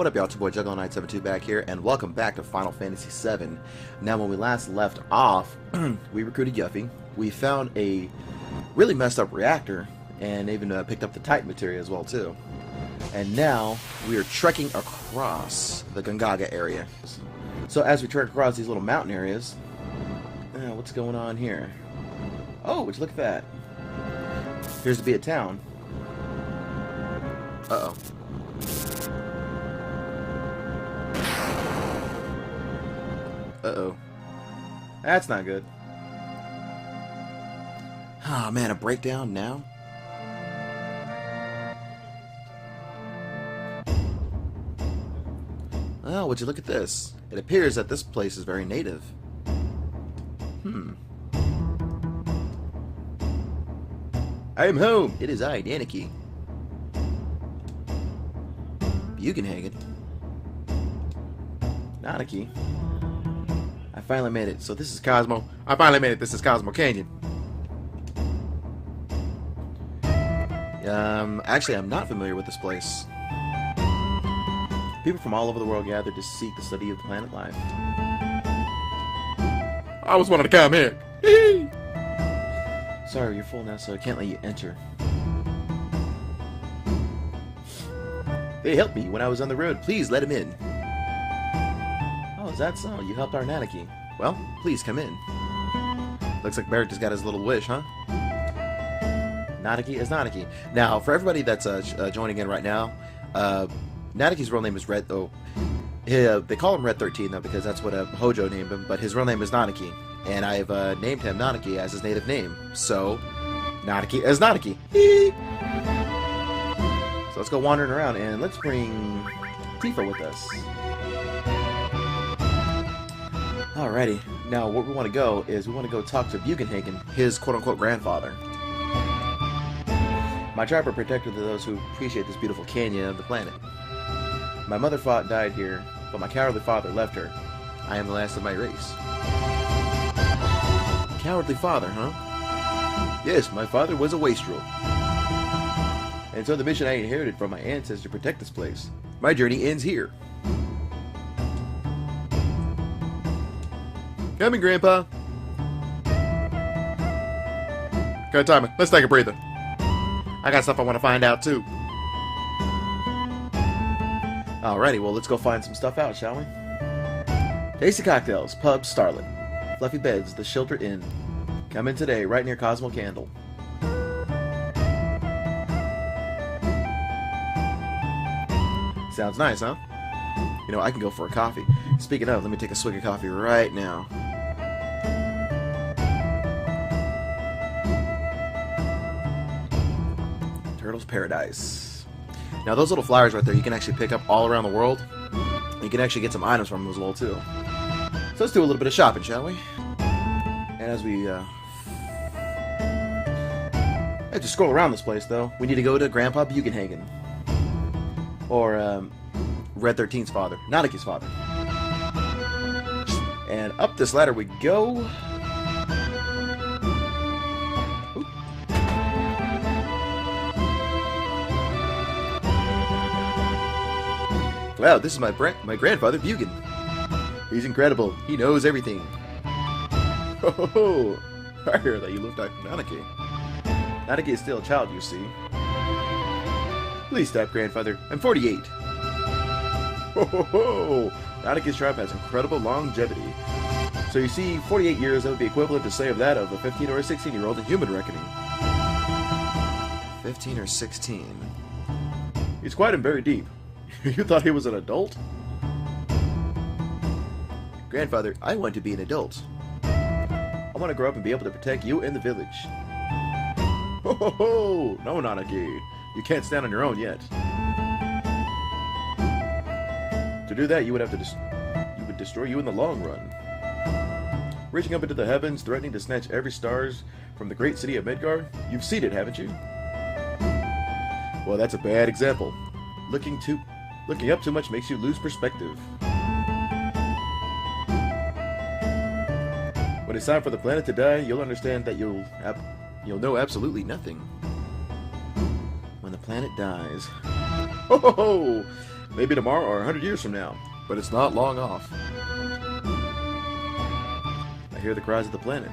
What up, y'all? It's your boy Juggalo972 back here, and welcome back to Final Fantasy VII. Now, when we last left off, we recruited Yuffie. We found a really messed up reactor, and even picked up the Titan material as well, too. And now, we are trekking across the Gongaga area. So, as we trek across these little mountain areas, what's going on here? Oh, would you look at that? Appears to be a town. Uh-oh. Uh-oh. That's not good. Oh man, a breakdown now? Oh, would you look at this? It appears that this place is very native. I am home! It is I, Nanaki. Bugenhagen. Nanaki. I finally made it. So this is Cosmo. I finally made it. This is Cosmo Canyon. Actually, I'm not familiar with this place. People from all over the world gather to seek the study of the planet life. I was wanting to come here. Sorry, you're full now, so I can't let you enter. They helped me when I was on the road. Please let him in. Oh, is that so? You helped our Nanaki. Well, please come in. Looks like Barrett just got his little wish, huh? Nanaki is Nanaki. Now, for everybody that's joining in right now, Nanaki's real name is Red. Oh, they call him Red 13 though because that's what Hojo named him. But his real name is Nanaki, and I've named him Nanaki as his native name. So, Nanaki is Nanaki. So let's go wandering around and let's bring Tifa with us. Alrighty. Now, where we want to go is we want to go talk to Bugenhagen, his quote-unquote grandfather. My tribe are protectors of those who appreciate this beautiful canyon of the planet. My mother fought and died here, but my cowardly father left her. I am the last of my race. Cowardly father, huh? Yes, my father was a wastrel. And so the mission I inherited from my ancestors to protect this place. My journey ends here. Coming, Grandpa. Good timing. Let's take a breather. I got stuff I want to find out, too. Alrighty, well, let's go find some stuff out, shall we? Tasty cocktails, pub, Starlet. Fluffy beds, the Shelter Inn. Come in today, right near Cosmo Canyon. Sounds nice, huh? You know, I can go for a coffee. Speaking of, let me take a swig of coffee right now. Turtle's Paradise. Now, those little flowers right there, you can actually pick up all around the world. You can actually get some items from them as well, too. So let's do a little bit of shopping, shall we? And as we, just scroll around this place, though. We need to go to Grandpa Bugenhagen. Or, Red 13's father. Nanaki's father. And up this ladder we go. Oop. Wow, this is my grandfather, Bugen. He's incredible. He knows everything. Oh, I hear that you look like Nanaki. Nanaki is still a child, you see. Please stop, grandfather. I'm 48. Ho ho ho! Nanaki's tribe has incredible longevity. So you see, 48 years, that would be equivalent to say of that of a 15 or a 16-year-old in human reckoning. 15 or 16. He's quiet and very deep. You thought he was an adult? Grandfather, I want to be an adult. I want to grow up and be able to protect you and the village. Ho ho ho! No, Nanaki. You can't stand on your own yet. To do that, you would have to destroy you in the long run. Reaching up into the heavens, threatening to snatch every stars from the great city of Midgar? You've seen it, haven't you? Well, that's a bad example. Looking up too much makes you lose perspective. When it's time for the planet to die, you'll understand that you'll know absolutely nothing. When the planet dies. Ho ho ho! Maybe tomorrow or 100 years from now. But it's not long off. I hear the cries of the planet.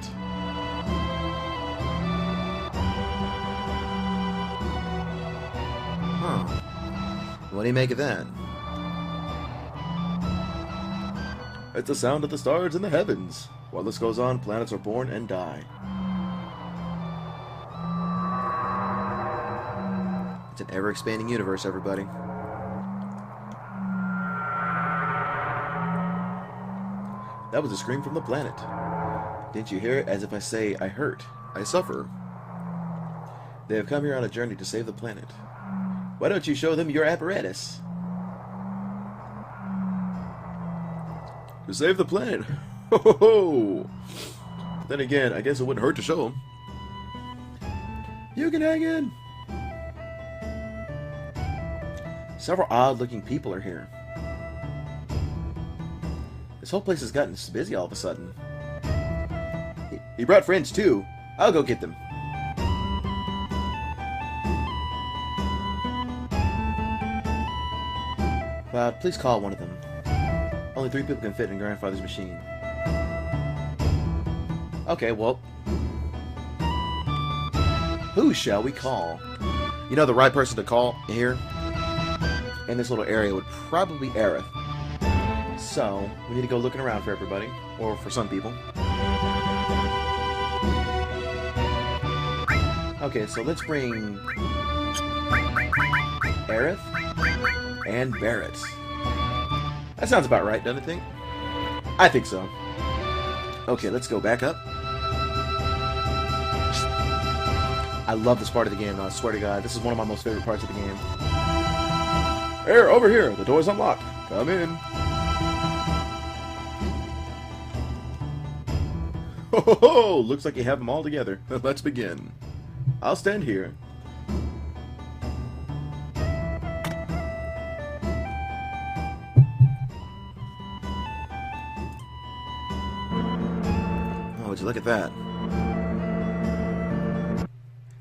Huh. What do you make of that? It's the sound of the stars in the heavens. While this goes on, planets are born and die. It's an ever-expanding universe, everybody. That was a scream from the planet. Didn't you hear it? As if I say, I hurt, I suffer. They have come here on a journey to save the planet. Why don't you show them your apparatus? To save the planet. Ho ho ho! Then again, I guess it wouldn't hurt to show them. You can hang in! Several odd-looking people are here. This whole place has gotten busy all of a sudden. He brought friends too. I'll go get them. Cloud, please call one of them. Only 3 people can fit in Grandfather's machine. Okay, well... who shall we call? You know, the right person to call here in this little area would probably be Aerith. So, we need to go looking around for everybody. Or for some people. Okay, so let's bring... Aerith and Barrett. That sounds about right, doesn't it think? I think so. Okay, let's go back up. I love this part of the game, though, I swear to God. This is one of my most favorite parts of the game. Here, over here. The door's unlocked. Come in. Ho ho ho! Looks like you have them all together. Let's begin. I'll stand here. Oh, would you look at that?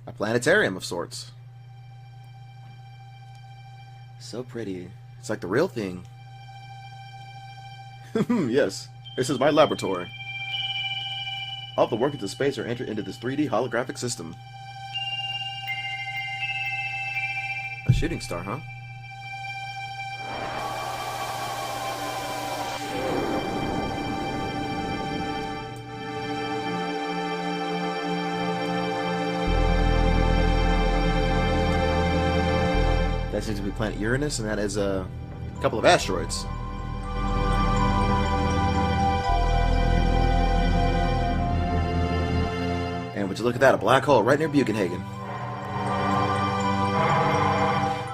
A planetarium of sorts. So pretty. It's like the real thing. Yes, this is my laboratory. All the workings of space are entered into this 3D holographic system. A shooting star, huh? That seems to be planet Uranus, and that is a couple of asteroids. And would you look at that, a black hole right near Buchenhagen.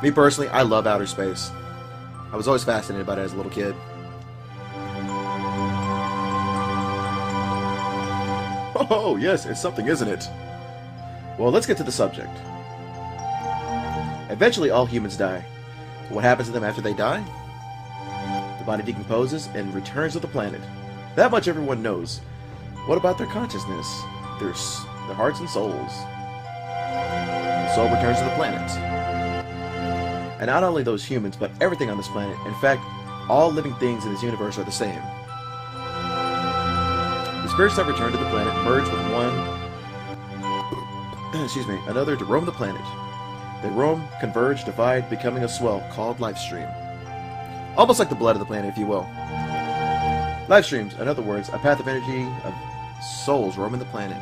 Me personally, I love outer space. I was always fascinated by it as a little kid. Oh, yes, it's something, isn't it? Well, let's get to the subject. Eventually, all humans die. What happens to them after they die? The body decomposes and returns to the planet. That much everyone knows. What about their consciousness? Their hearts and souls? The soul returns to the planet. And not only those humans, but everything on this planet. In fact, all living things in this universe are the same. The spirits that return to the planet merge with another to roam the planet. They roam, converge, divide, becoming a swell called life stream. Almost like the blood of the planet, if you will. Life streams, in other words, a path of energy of souls roaming the planet.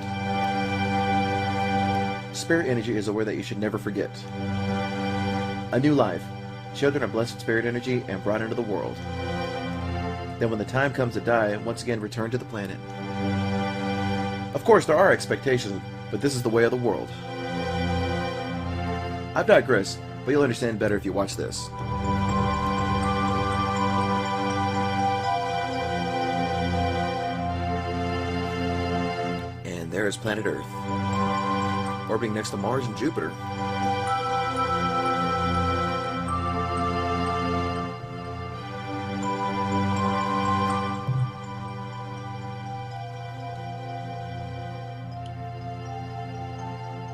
Spirit energy is a word that you should never forget. A new life. Children are blessed with spirit energy and brought into the world. Then when the time comes to die, once again return to the planet. Of course, there are expectations, but this is the way of the world. I've digressed, but you'll understand better if you watch this. And there is planet Earth, orbiting next to Mars and Jupiter.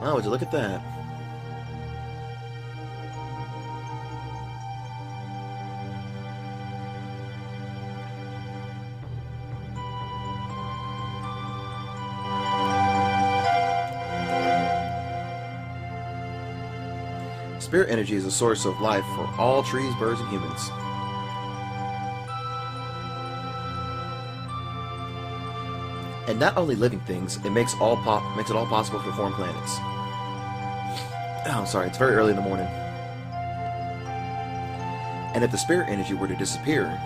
Wow, would you look at that? Spirit energy is a source of life for all trees, birds, and humans. And not only living things, it makes it all possible to form planets. Oh, sorry, it's very early in the morning. And if the spirit energy were to disappear,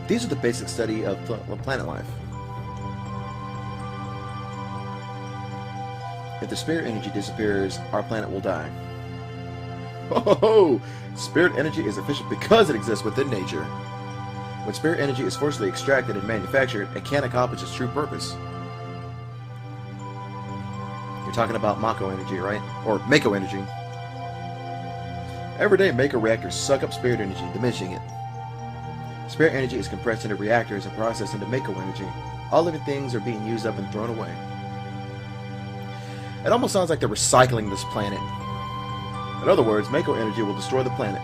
these are the basic study of planet life. If the spirit energy disappears, our planet will die. Oh, spirit energy is efficient because it exists within nature. When spirit energy is forcibly extracted and manufactured, it can't accomplish its true purpose. You're talking about Mako energy, right? Or Mako energy. Every day, Mako reactors suck up spirit energy, diminishing it. Spirit energy is compressed into reactors and processed into Mako energy. All living things are being used up and thrown away. It almost sounds like they're recycling this planet. In other words, Mako energy will destroy the planet.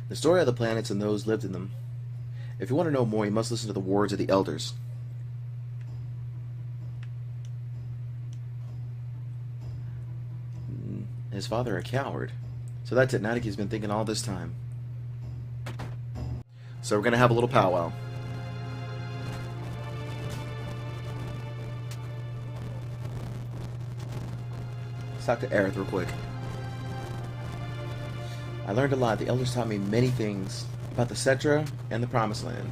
The story of the planets and those lived in them. If you want to know more, you must listen to the words of the elders. His father a coward. So that's it. Nanaki's been thinking all this time. So we're going to have a little powwow. Let's talk to Aerith real quick. I learned a lot. The elders taught me many things about the Cetra and the Promised Land.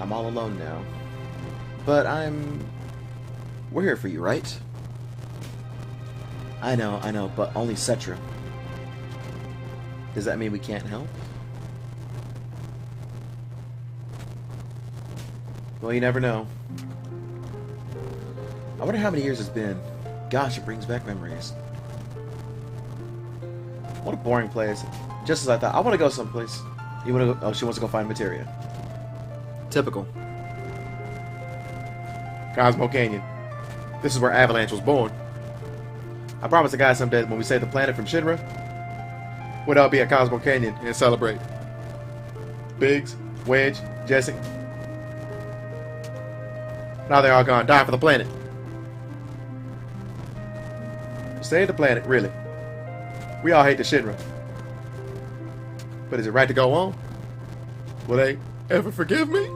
I'm all alone now. But we're here for you, right? I know, but only Cetra. Does that mean we can't help? Well, you never know. I wonder how many years it's been. Gosh, it brings back memories. What a boring place. Just as I thought. I want to go someplace. You want to go? Oh, she wants to go find materia. Typical. Cosmo Canyon. This is where Avalanche was born. I promised the guy someday when we save the planet from Shinra, we'd all be at Cosmo Canyon and celebrate. Biggs, Wedge, Jesse. Now they're all gone. Die for the planet. Save the planet, really. We all hate the Shinra. But is it right to go on? Will they ever forgive me?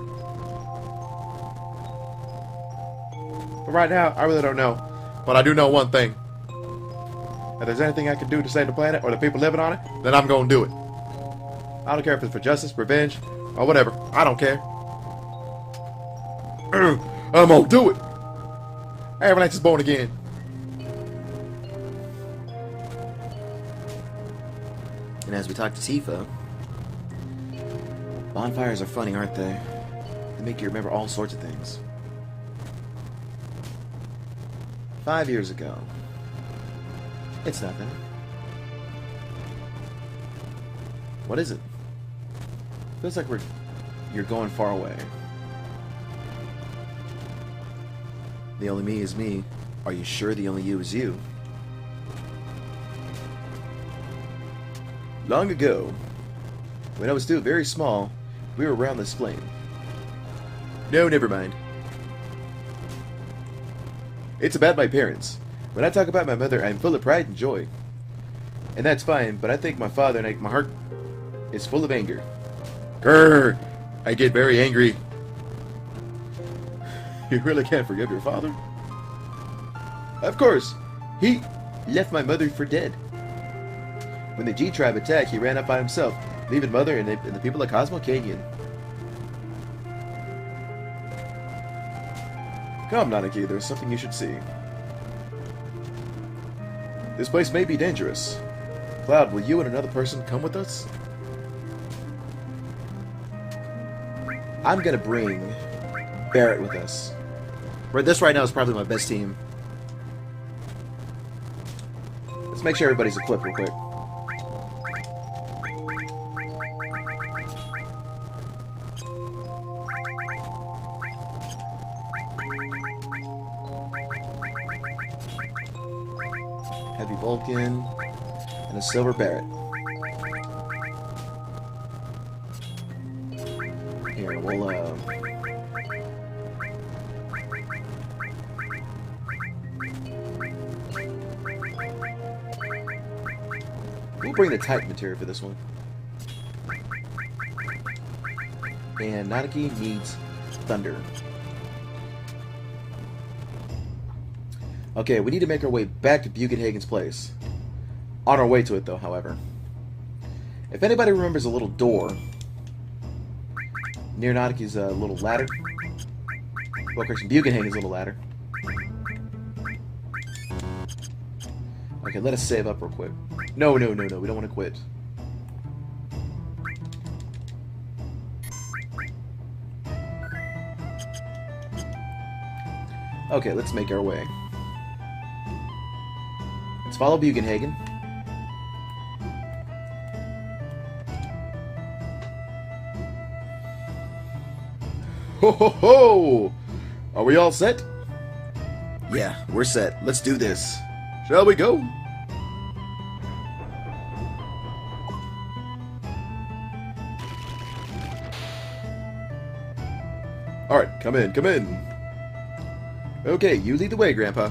But right now, I really don't know. But I do know one thing. If there's anything I can do to save the planet or the people living on it, then I'm going to do it. I don't care if it's for justice, revenge, or whatever. I don't care. I'm going to do it. Avalanche is born again. And as we talk to Tifa, bonfires are funny, aren't they? They make you remember all sorts of things. 5 years ago. It's nothing. What is it? Feels like you're going far away. The only me is me. Are you sure the only you is you? Long ago, when I was still very small, we were around this flame. No, never mind. It's about my parents. When I talk about my mother, I'm full of pride and joy. And that's fine, but I think my father and my heart is full of anger. Grrr! I get very angry. You really can't forgive your father? Of course. He left my mother for dead. When the G-Tribe attacked, he ran up by himself, leaving Mother and the people of Cosmo Canyon. Come, Nanaki, there's something you should see. This place may be dangerous. Cloud, will you and another person come with us? I'm gonna bring Barrett with us. This right now is probably my best team. Let's make sure everybody's equipped real quick. Heavy Vulcan and a Silver Barrett. Here, we'll bring the Titan material for this one. And Nanaki needs Thunder. Okay, we need to make our way back to Bugenhagen's place. On our way to it, though, however. If anybody remembers a little door near Nanaki's little ladder. Well, Christian Bugenhagen's little ladder. Okay, let us save up real quick. No, we don't want to quit. Okay, let's make our way. Let's follow Bugenhagen. Ho ho ho! Are we all set? Yeah, we're set. Let's do this. Shall we go? Alright, come in, come in. Okay, you lead the way, Grandpa.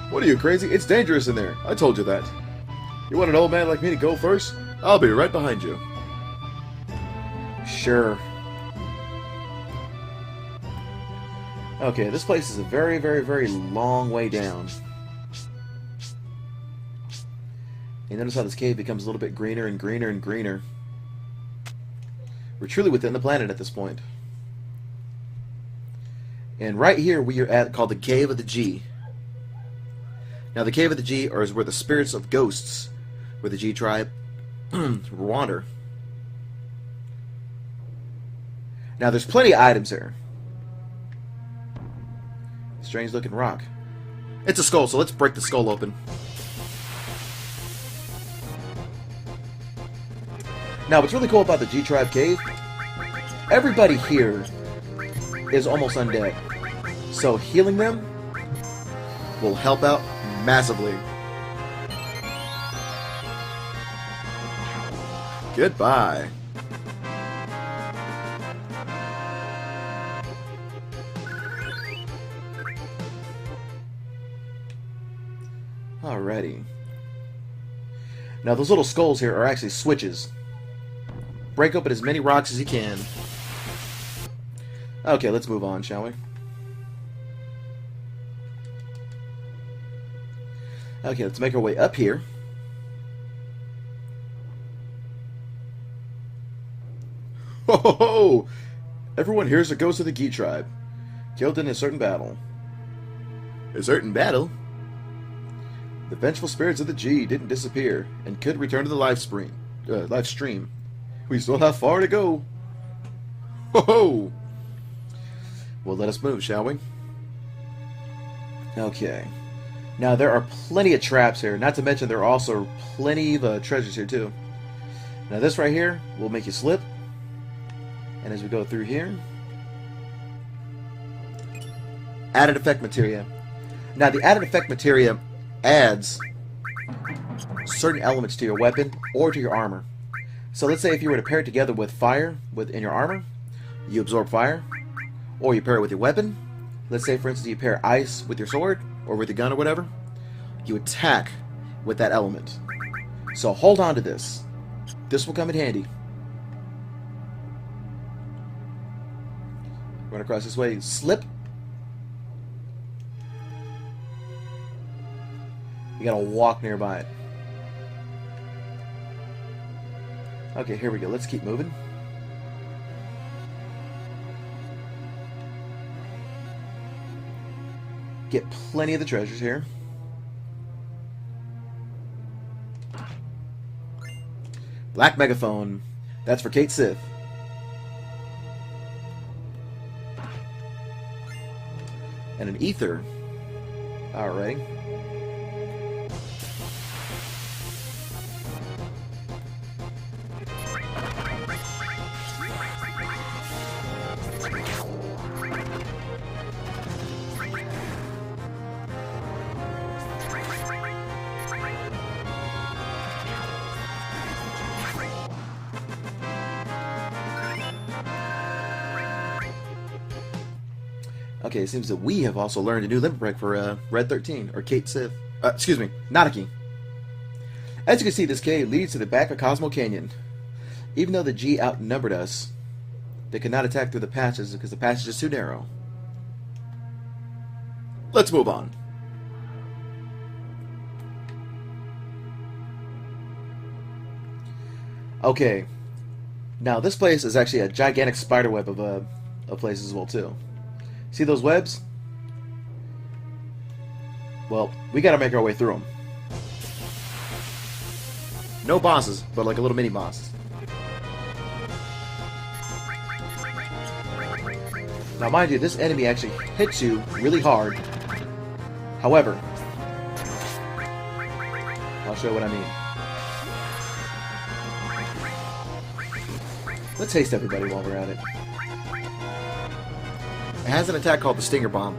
What are you, crazy? It's dangerous in there. I told you that. You want an old man like me to go first? I'll be right behind you. Sure. Okay, this place is a very, very, very long way down. You notice how this cave becomes a little bit greener and greener and greener. We're truly within the planet at this point. And right here we are at called the Cave of the G. Now the Cave of the G is where the spirits of ghosts, where the G tribe wander. Now there's plenty of items here. Strange looking rock. It's a skull, so let's break the skull open. Now what's really cool about the G tribe cave, everybody here is almost undead. So healing them will help out massively. Goodbye. Alrighty. Now those little skulls here are actually switches. Break open as many rocks as you can. Okay, let's move on, shall we? Okay, let's make our way up here. Ho ho ho! Everyone here's a ghost of the Gi tribe, killed in a certain battle. A certain battle? The vengeful spirits of the G didn't disappear and could return to the live stream. We still have far to go. Ho ho! Well, let us move, shall we? Okay. Now, there are plenty of traps here. Not to mention, there are also plenty of treasures here, too. Now, this right here will make you slip. And as we go through here... Added effect materia. Now, the added effect materia adds certain elements to your weapon or to your armor. So, let's say if you were to pair it together with fire in your armor, you absorb fire. Or you pair it with your weapon. Let's say, for instance, you pair ice with your sword, or with your gun or whatever. You attack with that element. So hold on to this. This will come in handy. Run across this way, slip. You gotta walk nearby it. Okay, here we go. Let's keep moving. Get plenty of the treasures here. Black Megaphone. That's for Kate Sith. And an ether. Alright. Okay, it seems that we have also learned a new limit break for Red 13, or Kate Sith. Excuse me, Nanaki. As you can see, this cave leads to the back of Cosmo Canyon. Even though the G outnumbered us, they could not attack through the passages because the passage is too narrow. Let's move on. Okay, now this place is actually a gigantic spider web of places as well too. See those webs? Well, we gotta make our way through them. No bosses, but like a little mini boss. Now mind you, this enemy actually hits you really hard. However, I'll show you what I mean. Let's haste everybody while we're at it. It has an attack called the Stinger Bomb.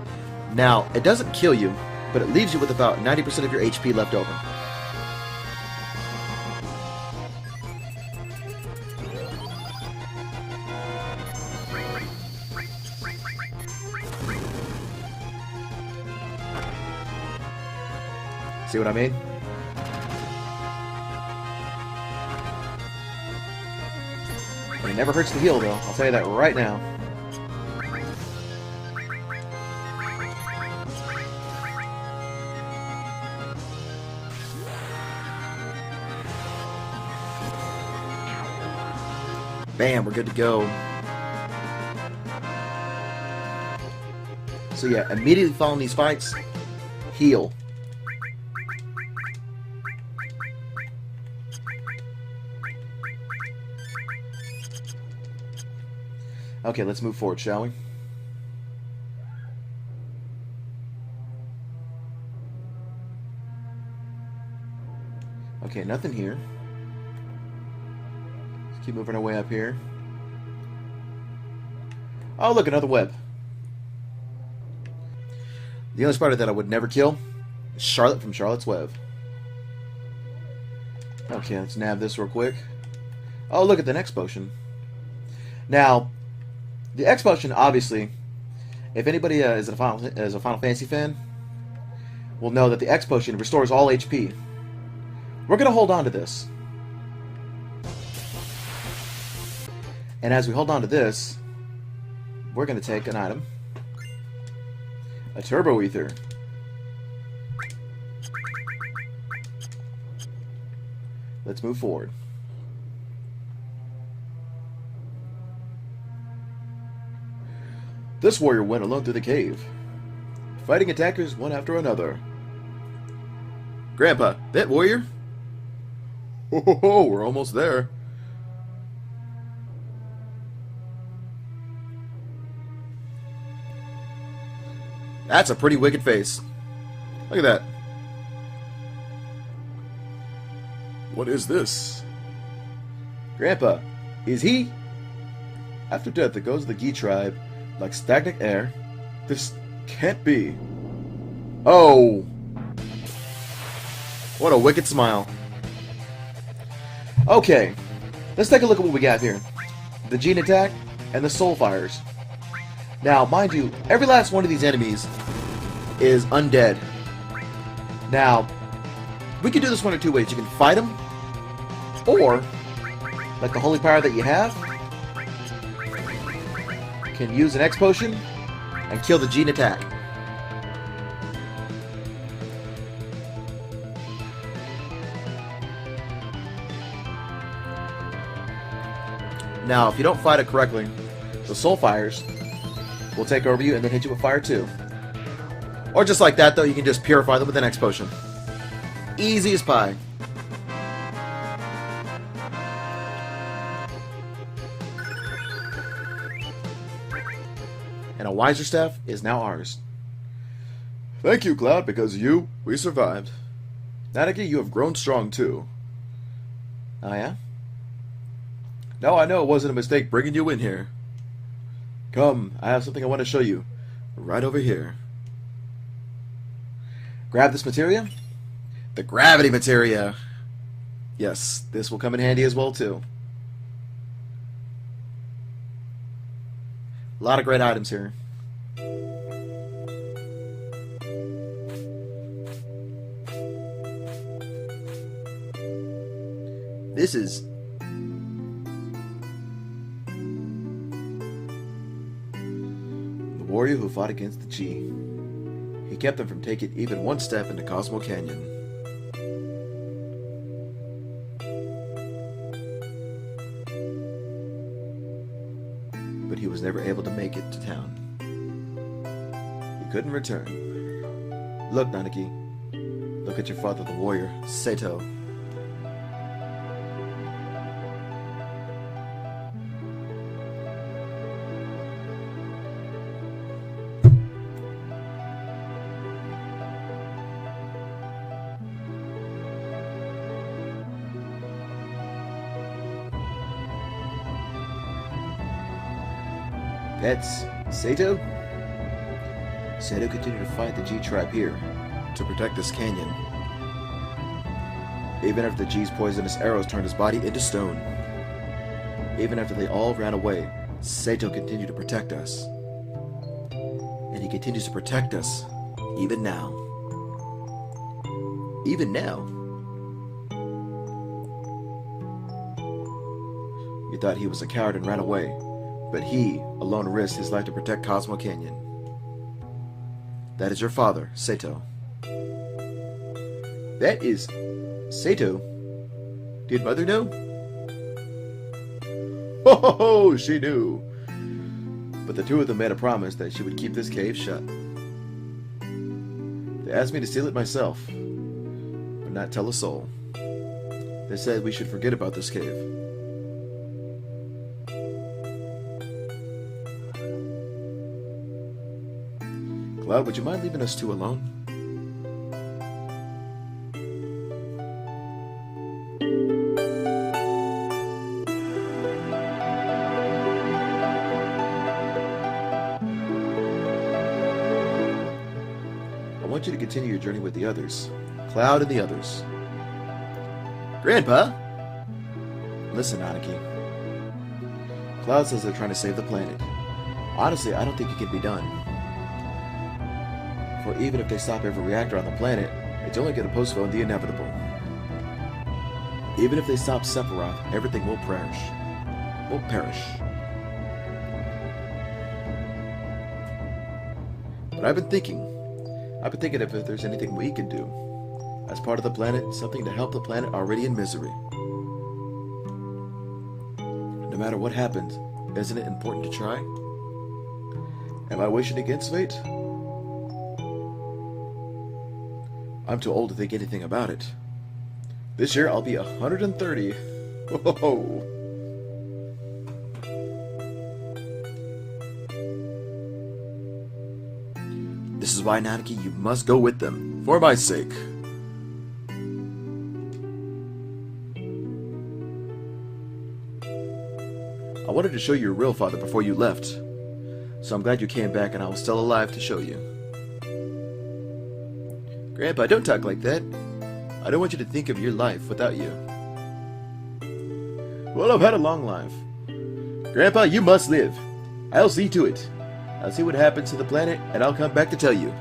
Now, it doesn't kill you, but it leaves you with about 90% of your HP left over. See what I mean? It never hurts to heal, though. I'll tell you that right now. Bam, we're good to go. So yeah, immediately following these fights, heal. Okay, let's move forward, shall we? Okay, nothing here. Let's keep moving our way up here. Oh, look, another web. The only spider that I would never kill is Charlotte from Charlotte's Web. Okay, let's nab this real quick. Oh, look at the next potion. Now, the X potion, obviously, if anybody is a Final Fantasy fan, will know that the X potion restores all HP. We're going to hold on to this. And as we hold on to this, we're going to take an item. A Turbo Ether. Let's move forward. This warrior went alone through the cave, fighting attackers one after another. Grandpa, that warrior? Ho ho ho, we're almost there. That's a pretty wicked face. Look at that. What is this? Grandpa, is he? After death, it goes to the Gi tribe like stagnant air. This can't be. Oh! What a wicked smile. Okay, let's take a look at what we got here. The Gene attack and the Soul Fires. Now, mind you, every last one of these enemies is undead. Now, we can do this one of two ways. You can fight them, or, like the holy power that you have, you can use an X potion and kill the Gene attack. Now, if you don't fight it correctly, the Soul Fires will take over you and then hit you with fire too. Or just like that, though, you can just purify them with an X potion. Easy as pie. and a wiser staff is now ours. Thank you, Cloud, because of you, we survived. Nanaki, you have grown strong, too. Oh, yeah? Now I know it wasn't a mistake bringing you in here. Come, I have something I want to show you. Right over here. Grab this materia? The gravity materia! Yes, this will come in handy as well, too. A lot of great items here. This is... the warrior who fought against the Chi. He kept them from taking even one step into Cosmo Canyon. But he was never able to make it to town. He couldn't return. Look, Nanaki. Look at your father, the warrior, Sato. Pets, Sato? Sato continued to fight the G tribe here to protect this canyon. Even after the G's poisonous arrows turned his body into stone. Even after they all ran away, Sato continued to protect us. And he continues to protect us, even now. Even now. You thought he was a coward and ran away. But he alone risked his life to protect Cosmo Canyon. That is your father, Sato. That is... Sato? Did Mother know? Ho ho ho! She knew! But the two of them made a promise that she would keep this cave shut. They asked me to seal it myself, but not tell a soul. They said we should forget about this cave. Cloud, would you mind leaving us two alone? I want you to continue your journey with the others. Cloud and the others. Grandpa? Listen, Nanaki. Cloud says they're trying to save the planet. Honestly, I don't think it can be done. For even if they stop every reactor on the planet, it's only going to postpone the inevitable. Even if they stop Sephiroth, everything will perish. But I've been thinking if there's anything we can do, as part of the planet, something to help the planet already in misery. No matter what happens, isn't it important to try? Am I wishing against fate? I'm too old to think anything about it. This year I'll be 130. Whoa. This is why, Nanaki, you must go with them, for my sake. I wanted to show you your real father before you left, so I'm glad you came back and I was still alive to show you. Grandpa, don't talk like that. I don't want you to think of your life without you. Well, I've had a long life. Grandpa, you must live. I'll see to it. I'll see what happens to the planet, and I'll come back to tell you.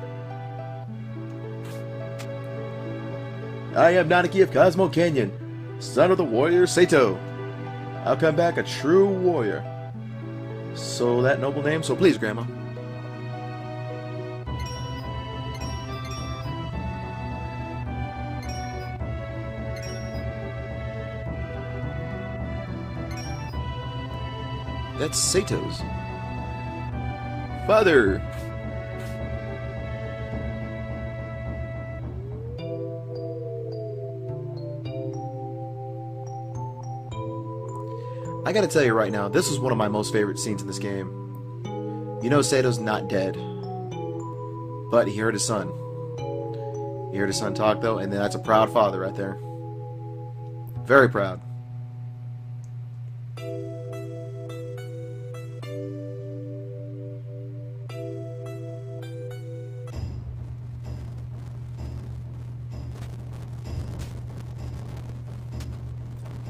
I am Nanaki of Cosmo Canyon, son of the warrior Sato. I'll come back a true warrior. So that noble name, so please, Grandma. That's Sato's. Father! I gotta tell you right now, this is one of my most favorite scenes in this game. You know Sato's not dead. But he heard his son. He heard his son talk, though, and that's a proud father right there. Very proud.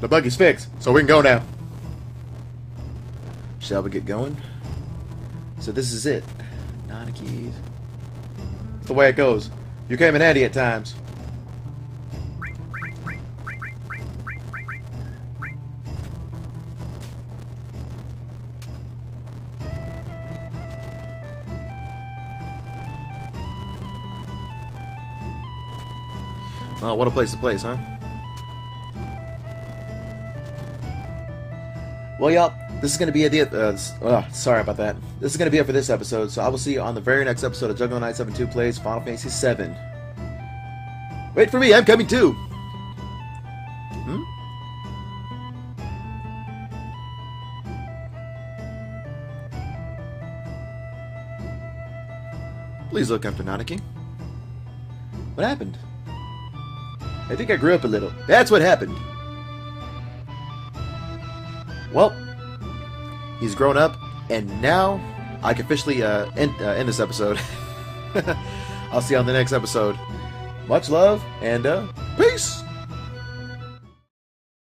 The buggy's fixed, so we can go now. Shall we get going? So this is it. Nanaki. That's the way it goes. You came in handy at times. Oh, what a place to place, huh? Well, y'all, this is going to be it. Sorry about that. This is going to be it for this episode, so I will see you on the very next episode of Juggalo972 Plays Final Fantasy VII. Wait for me, I'm coming too! Please look after Nanaki. What happened? I think I grew up a little. That's what happened. Well, he's grown up, and now I can officially end this episode. I'll see you on the next episode. Much love, and peace!